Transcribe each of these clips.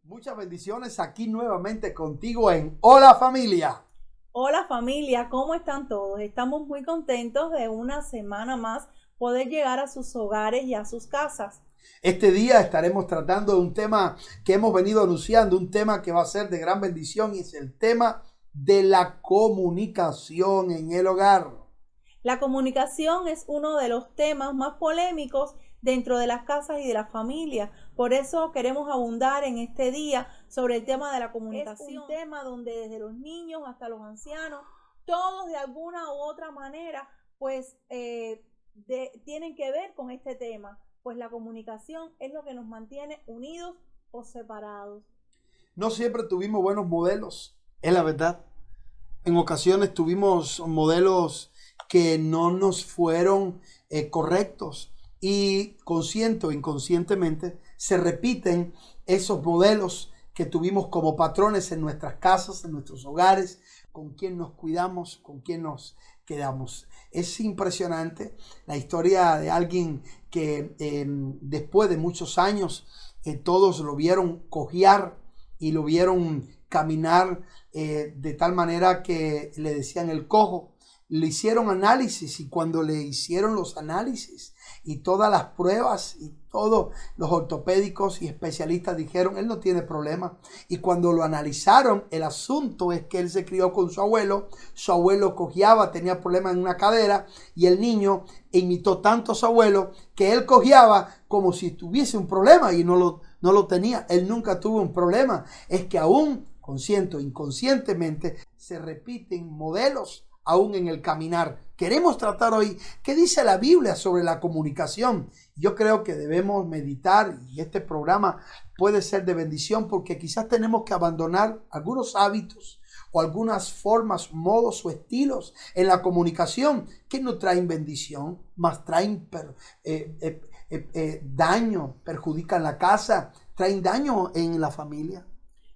Muchas bendiciones aquí nuevamente contigo en Hola Familia. Hola familia, ¿cómo están todos? Estamos muy contentos de una semana más poder llegar a sus hogares y a sus casas. Este día estaremos tratando de un tema que hemos venido anunciando, un tema que va a ser de gran bendición y es el tema de la comunicación en el hogar. La comunicación es uno de los temas más polémicos dentro de las casas y de las familias. Por eso queremos abundar en este día sobre el tema de la comunicación. Es un tema donde desde los niños hasta los ancianos, todos de alguna u otra manera, tienen que ver con este tema. Pues la comunicación es lo que nos mantiene unidos o separados. No siempre tuvimos buenos modelos, es la verdad. En ocasiones tuvimos modelos que no nos fueron correctos y consciente o inconscientemente se repiten esos modelos que tuvimos como patrones en nuestras casas, en nuestros hogares, con quien nos cuidamos, con quien nos quedamos. Es impresionante la historia de alguien que después de muchos años todos lo vieron cojear y lo vieron caminar de tal manera que le decían el cojo. Le hicieron análisis y cuando le hicieron los análisis y todas las pruebas y todos los ortopédicos y especialistas dijeron, él no tiene problema. Y cuando lo analizaron, el asunto es que él se crió con su abuelo cojeaba, tenía problemas en una cadera y el niño imitó tanto a su abuelo que él cojeaba como si tuviese un problema y no lo tenía. Él nunca tuvo un problema. Es que aún, consciente o inconscientemente, se repiten modelos aún en el caminar. Queremos tratar hoy qué dice la Biblia sobre la comunicación. Yo creo que debemos meditar y este programa puede ser de bendición porque quizás tenemos que abandonar algunos hábitos o algunas formas, modos o estilos en la comunicación que no traen bendición, más traen daño, perjudican la casa, traen daño en la familia.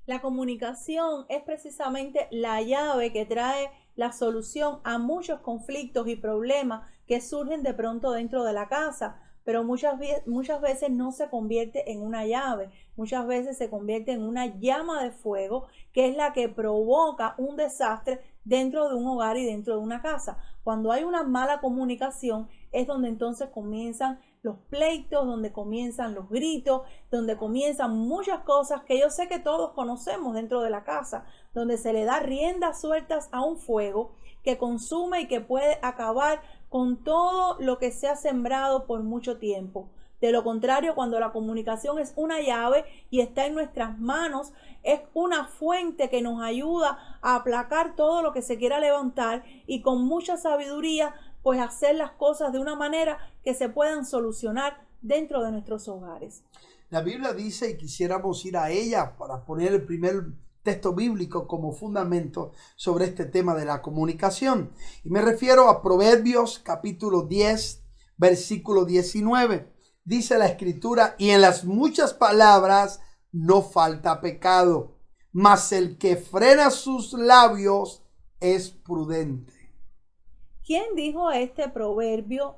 La comunicación es precisamente la llave que trae la solución a muchos conflictos y problemas que surgen de pronto dentro de la casa, pero muchas veces no se convierte en una llave, muchas veces se convierte en una llama de fuego que es la que provoca un desastre dentro de un hogar y dentro de una casa. Cuando hay una mala comunicación es donde entonces comienzan los pleitos, donde comienzan los gritos, donde comienzan muchas cosas que yo sé que todos conocemos dentro de la casa, donde se le da riendas sueltas a un fuego que consume y que puede acabar con todo lo que se ha sembrado por mucho tiempo. De lo contrario, cuando la comunicación es una llave y está en nuestras manos, es una fuente que nos ayuda a aplacar todo lo que se quiera levantar y con mucha sabiduría pues hacer las cosas de una manera que se puedan solucionar dentro de nuestros hogares. La Biblia dice, y quisiéramos ir a ella para poner el primer texto bíblico como fundamento sobre este tema de la comunicación. Y me refiero a Proverbios capítulo 10, versículo 19. Dice la escritura, y en las muchas palabras no falta pecado, mas el que frena sus labios es prudente. ¿Quién dijo este proverbio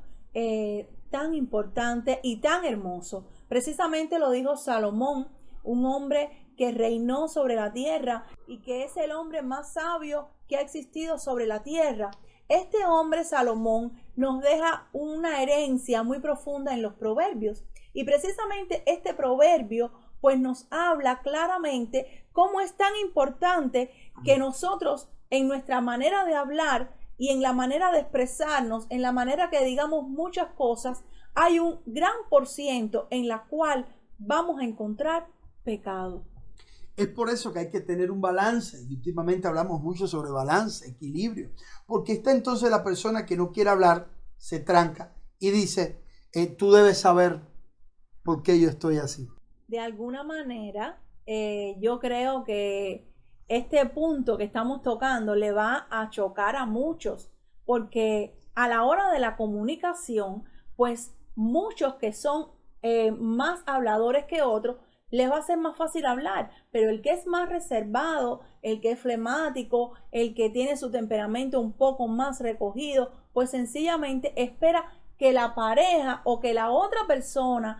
tan importante y tan hermoso? Precisamente lo dijo Salomón, un hombre que reinó sobre la tierra y que es el hombre más sabio que ha existido sobre la tierra. Este hombre, Salomón, nos deja una herencia muy profunda en los proverbios. Y precisamente este proverbio pues nos habla claramente cómo es tan importante que nosotros en nuestra manera de hablar y en la manera de expresarnos, en la manera que digamos muchas cosas, hay un gran % en la cual vamos a encontrar pecado. Es por eso que hay que tener un balance y últimamente hablamos mucho sobre balance, equilibrio, porque está entonces la persona que no quiere hablar, se tranca y dice, tú debes saber por qué yo estoy así. De alguna manera, yo creo que este punto que estamos tocando le va a chocar a muchos, porque a la hora de la comunicación, pues muchos que son más habladores que otros, les va a ser más fácil hablar, pero el que es más reservado, el que es flemático, el que tiene su temperamento un poco más recogido, pues sencillamente espera que la pareja o que la otra persona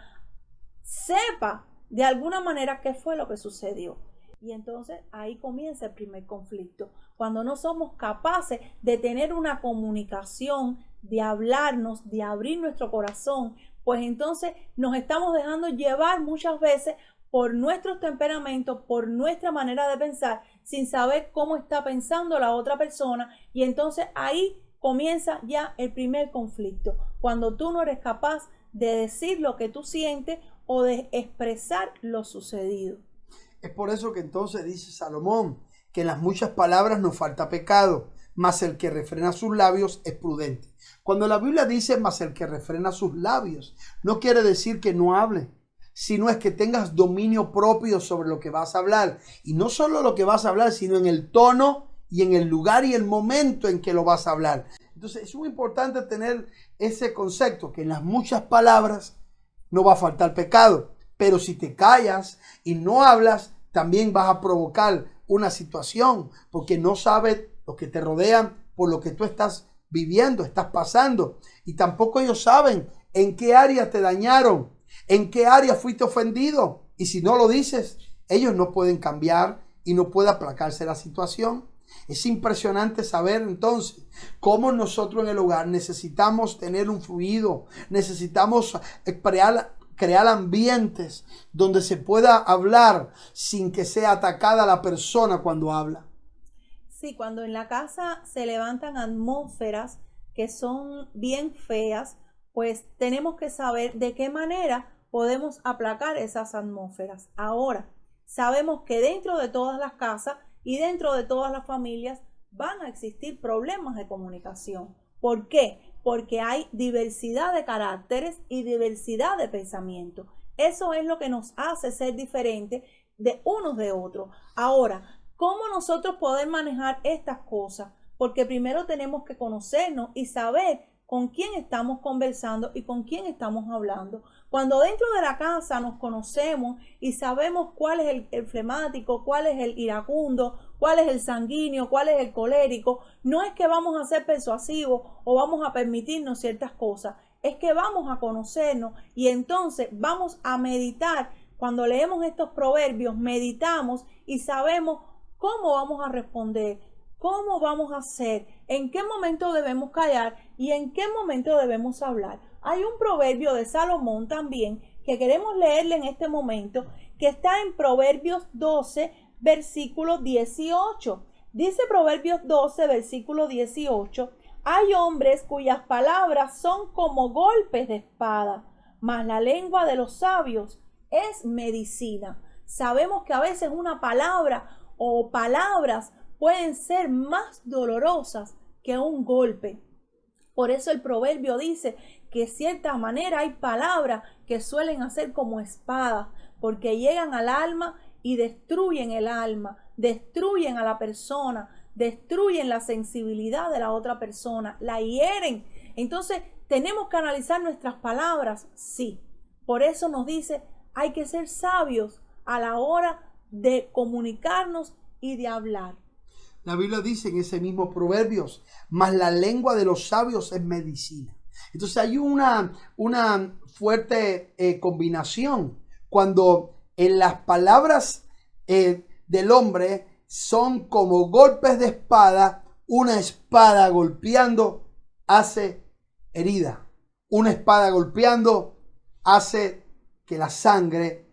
sepa de alguna manera qué fue lo que sucedió. Y entonces ahí comienza el primer conflicto. Cuando no somos capaces de tener una comunicación, de hablarnos, de abrir nuestro corazón, pues entonces nos estamos dejando llevar muchas veces por nuestros temperamentos, por nuestra manera de pensar, sin saber cómo está pensando la otra persona. Y entonces ahí comienza ya el primer conflicto, cuando tú no eres capaz de decir lo que tú sientes o de expresar lo sucedido. Es por eso que entonces dice Salomón que en las muchas palabras nos falta pecado, mas el que refrena sus labios es prudente. Cuando la Biblia dice mas el que refrena sus labios, no quiere decir que no hable, sino es que tengas dominio propio sobre lo que vas a hablar. Y no solo lo que vas a hablar, sino en el tono y en el lugar y el momento en que lo vas a hablar. Entonces es muy importante tener ese concepto, que en las muchas palabras no va a faltar pecado. Pero si te callas y no hablas, también vas a provocar una situación, porque no sabes lo que te rodean por lo que tú estás viviendo, estás pasando. Y tampoco ellos saben en qué área te dañaron, en qué área fuiste ofendido. Y si no lo dices, ellos no pueden cambiar y no puede aplacarse la situación. Es impresionante saber entonces cómo nosotros en el hogar necesitamos tener un fluido, necesitamos crear ambientes donde se pueda hablar sin que sea atacada la persona cuando habla. Sí, cuando en la casa se levantan atmósferas que son bien feas, pues tenemos que saber de qué manera podemos aplacar esas atmósferas. Ahora, sabemos que dentro de todas las casas y dentro de todas las familias van a existir problemas de comunicación. ¿Por qué? Porque hay diversidad de caracteres y diversidad de pensamientos. Eso es lo que nos hace ser diferentes de unos de otros. Ahora, ¿cómo nosotros podemos manejar estas cosas? Porque primero tenemos que conocernos y saber con quién estamos conversando y con quién estamos hablando. Cuando dentro de la casa nos conocemos y sabemos cuál es el flemático, cuál es el iracundo, cuál es el sanguíneo, cuál es el colérico, no es que vamos a ser persuasivos o vamos a permitirnos ciertas cosas, es que vamos a conocernos y entonces vamos a meditar. Cuando leemos estos proverbios, meditamos y sabemos cómo vamos a responder, cómo vamos a hacer, en qué momento debemos callar y en qué momento debemos hablar. Hay un proverbio de Salomón también que queremos leerle en este momento, que está en Proverbios 12, versículo 18. Dice Proverbios 12, versículo 18, hay hombres cuyas palabras son como golpes de espada, mas la lengua de los sabios es medicina. Sabemos que a veces una palabra o palabras pueden ser más dolorosas que un golpe. Por eso el proverbio dice que de cierta manera hay palabras que suelen hacer como espadas, porque llegan al alma y destruyen el alma, destruyen a la persona, destruyen la sensibilidad de la otra persona, la hieren. Entonces tenemos que analizar nuestras palabras, sí. Por eso nos dice, hay que ser sabios a la hora de comunicarnos y de hablar. La Biblia dice en ese mismo Proverbios, mas la lengua de los sabios es medicina. Entonces hay una fuerte combinación cuando en las palabras del hombre son como golpes de espada. Una espada golpeando hace herida. Una espada golpeando hace que la sangre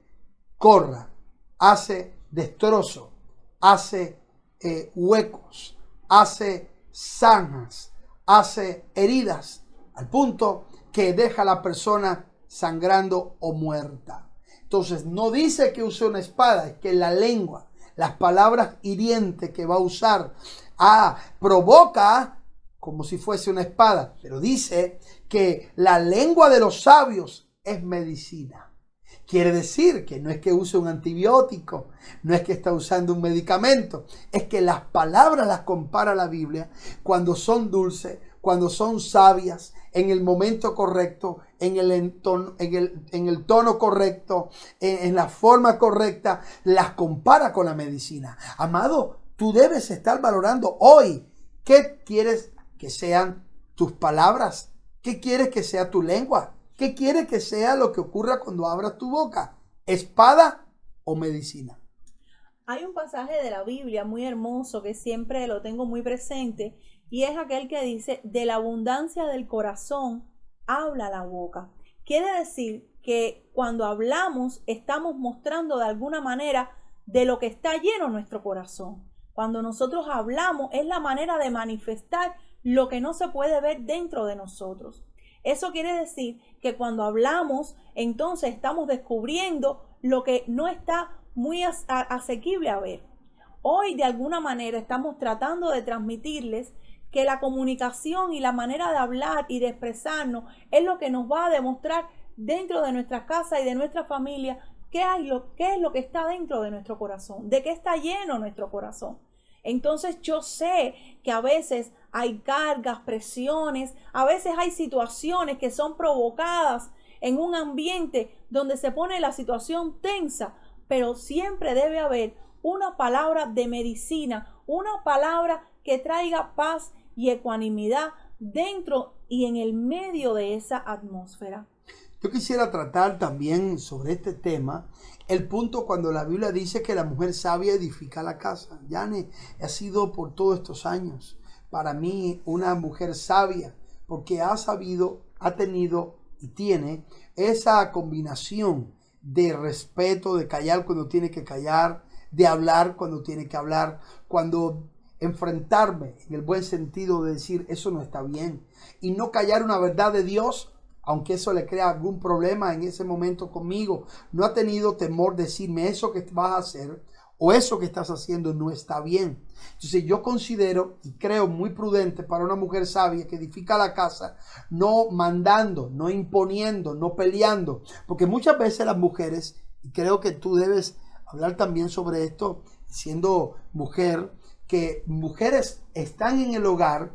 corra, hace destrozo, hace huecos, hace zanjas, hace heridas, al punto que deja a la persona sangrando o muerta. Entonces no dice que use una espada, es que la lengua, las palabras hirientes que va a usar, provoca como si fuese una espada, pero dice que la lengua de los sabios es medicina. Quiere decir que no es que use un antibiótico, no es que está usando un medicamento, es que las palabras las compara la Biblia cuando son dulces, cuando son sabias, en el momento correcto, en el tono correcto, en la forma correcta, las compara con la medicina. Amado, tú debes estar valorando hoy qué quieres que sean tus palabras, qué quieres que sea tu lengua. ¿Qué quiere que sea lo que ocurra cuando abras tu boca? ¿Espada o medicina? Hay un pasaje de la Biblia muy hermoso que siempre lo tengo muy presente y es aquel que dice, de la abundancia del corazón habla la boca. Quiere decir que cuando hablamos estamos mostrando de alguna manera de lo que está lleno nuestro corazón. Cuando nosotros hablamos es la manera de manifestar lo que no se puede ver dentro de nosotros. Eso quiere decir que cuando hablamos, entonces estamos descubriendo lo que no está muy asequible a ver. Hoy de alguna manera estamos tratando de transmitirles que la comunicación y la manera de hablar y de expresarnos es lo que nos va a demostrar dentro de nuestra casa y de nuestra familia qué es lo que está dentro de nuestro corazón, de qué está lleno nuestro corazón. Entonces yo sé que a veces hay cargas, presiones, a veces hay situaciones que son provocadas en un ambiente donde se pone la situación tensa, pero siempre debe haber una palabra de medicina, una palabra que traiga paz y ecuanimidad dentro y en el medio de esa atmósfera. Yo quisiera tratar también sobre este tema el punto cuando la Biblia dice que la mujer sabia edifica la casa. Yane, ha sido por todos estos años para mí una mujer sabia porque ha sabido, ha tenido y tiene esa combinación de respeto, de callar cuando tiene que callar, de hablar cuando tiene que hablar, cuando enfrentarme en el buen sentido de decir eso no está bien y no callar una verdad de Dios, aunque eso le crea algún problema en ese momento conmigo. No ha tenido temor de decirme eso que vas a hacer o eso que estás haciendo no está bien. Entonces yo considero y creo muy prudente para una mujer sabia que edifica la casa, no mandando, no imponiendo, no peleando, porque muchas veces las mujeres, y creo que tú debes hablar también sobre esto siendo mujer, que mujeres están en el hogar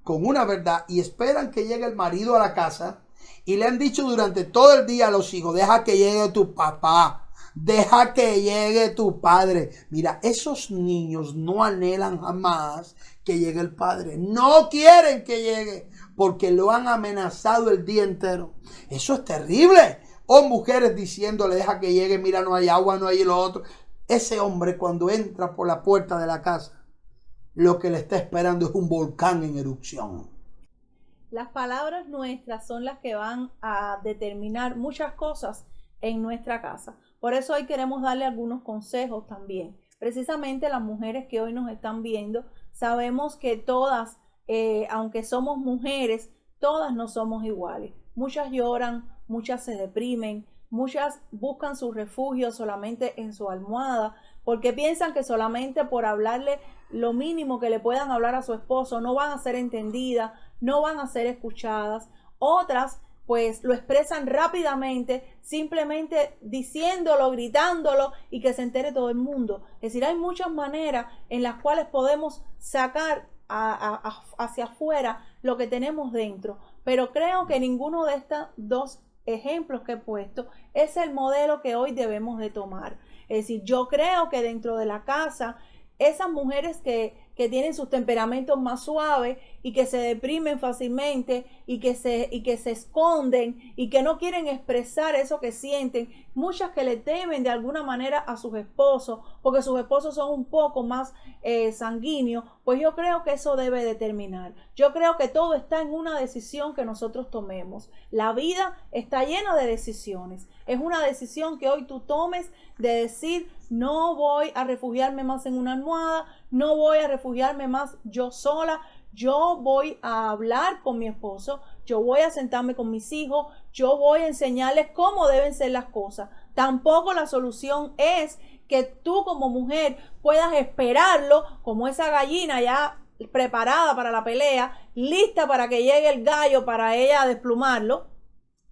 con una verdad y esperan que llegue el marido a la casa y le han dicho durante todo el día a los hijos, deja que llegue tu papá, deja que llegue tu padre. Mira, esos niños no anhelan jamás que llegue el padre, no quieren que llegue porque lo han amenazado el día entero. Eso es terrible. O mujeres diciéndole, deja que llegue, mira, no hay agua, no hay lo otro. Ese hombre cuando entra por la puerta de la casa, lo que le está esperando es un volcán en erupción. Las palabras nuestras son las que van a determinar muchas cosas en nuestra casa. Por eso hoy queremos darle algunos consejos también. Precisamente las mujeres que hoy nos están viendo, sabemos que todas, aunque somos mujeres, todas no somos iguales. Muchas lloran, muchas se deprimen, muchas buscan su refugio solamente en su almohada, porque piensan que solamente por hablarle lo mínimo que le puedan hablar a su esposo no van a ser entendidas, no van a ser escuchadas. Otras pues lo expresan rápidamente, simplemente diciéndolo, gritándolo y que se entere todo el mundo. Es decir, hay muchas maneras en las cuales podemos sacar hacia afuera lo que tenemos dentro, pero creo que ninguno de estos dos ejemplos que he puesto es el modelo que hoy debemos de tomar. Es decir, yo creo que dentro de la casa, esas mujeres que tienen sus temperamentos más suaves y que se deprimen fácilmente y que se esconden y que no quieren expresar eso que sienten, muchas que le temen de alguna manera a sus esposos porque sus esposos son un poco más sanguíneos, pues yo creo que eso debe determinar. Yo creo que todo está en una decisión que nosotros tomemos. La vida está llena de decisiones. Es una decisión que hoy tú tomes de decir, no voy a refugiarme más en una almohada, no voy a refugiarme más yo sola, yo voy a hablar con mi esposo, yo voy a sentarme con mis hijos, yo voy a enseñarles cómo deben ser las cosas. Tampoco la solución es que tú como mujer puedas esperarlo como esa gallina ya preparada para la pelea, lista para que llegue el gallo para ella desplumarlo.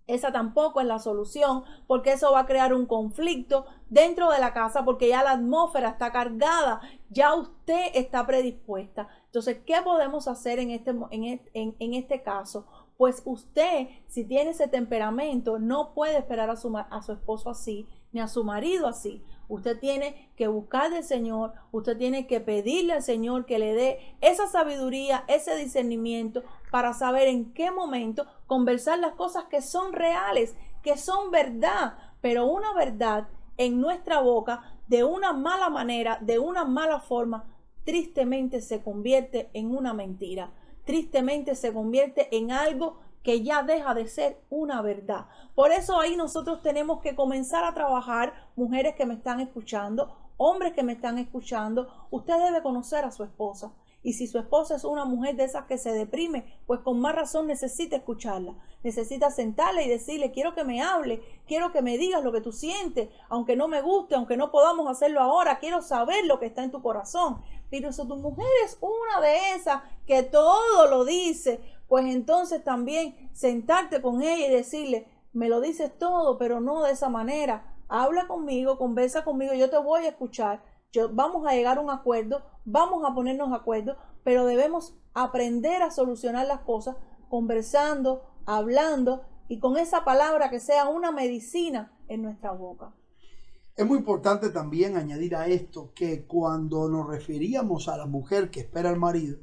Esa tampoco es la solución, porque eso va a crear un conflicto dentro de la casa, porque ya la atmósfera está cargada, ya usted está predispuesta. Entonces, ¿qué podemos hacer en este caso? Pues usted, si tiene ese temperamento, no puede esperar a su esposo así, ni a su marido así. Usted tiene que buscar del Señor, usted tiene que pedirle al Señor que le dé esa sabiduría, ese discernimiento para saber en qué momento conversar las cosas que son reales, que son verdad, pero una verdad en nuestra boca de una mala manera, de una mala forma, tristemente se convierte en una mentira. Tristemente se convierte en algo que ya deja de ser una verdad. Por eso ahí nosotros tenemos que comenzar a trabajar, mujeres que me están escuchando, hombres que me están escuchando. Usted debe conocer a su esposa. Y si su esposa es una mujer de esas que se deprime, pues con más razón necesita escucharla. Necesita sentarla y decirle, quiero que me hable, quiero que me digas lo que tú sientes, aunque no me guste, aunque no podamos hacerlo ahora, quiero saber lo que está en tu corazón. Pero si tu mujer es una de esas que todo lo dice, pues entonces también sentarte con ella y decirle, me lo dices todo, pero no de esa manera. Habla conmigo, conversa conmigo, yo te voy a escuchar. Vamos a llegar a un acuerdo, vamos a ponernos de acuerdo, pero debemos aprender a solucionar las cosas conversando, hablando y con esa palabra que sea una medicina en nuestra boca. Es muy importante también añadir a esto que cuando nos referíamos a la mujer que espera al marido,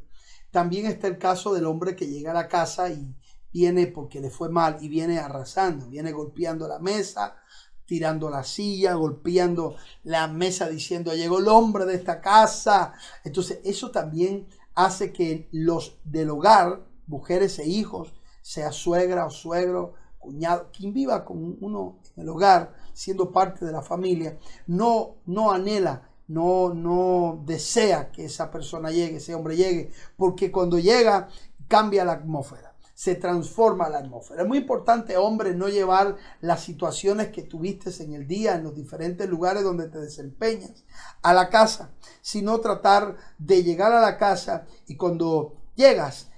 también está el caso del hombre que llega a la casa y viene porque le fue mal y viene arrasando, viene golpeando la mesa, tirando la silla, golpeando la mesa diciendo llegó el hombre de esta casa. Entonces eso también hace que los del hogar, mujeres e hijos, sea suegra o suegro, cuñado, quien viva con uno en el hogar, siendo parte de la familia, no anhela, no desea que esa persona llegue, ese hombre llegue, porque cuando llega cambia la atmósfera. Se transforma la atmósfera. Es muy importante, hombre, no llevar las situaciones que tuviste en el día, en los diferentes lugares donde te desempeñas, a la casa, sino tratar de llegar a la casa y cuando llegas,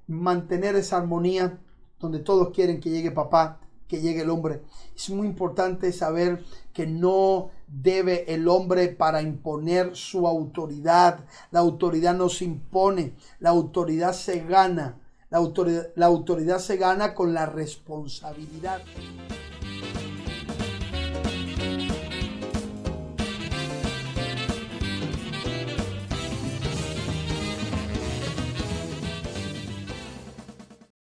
mantener esa armonía donde todos quieren que llegue papá, que llegue el hombre. Es muy importante saber que no debe el hombre para imponer su autoridad. La autoridad no se impone, la autoridad se gana. La autoridad se gana con la responsabilidad.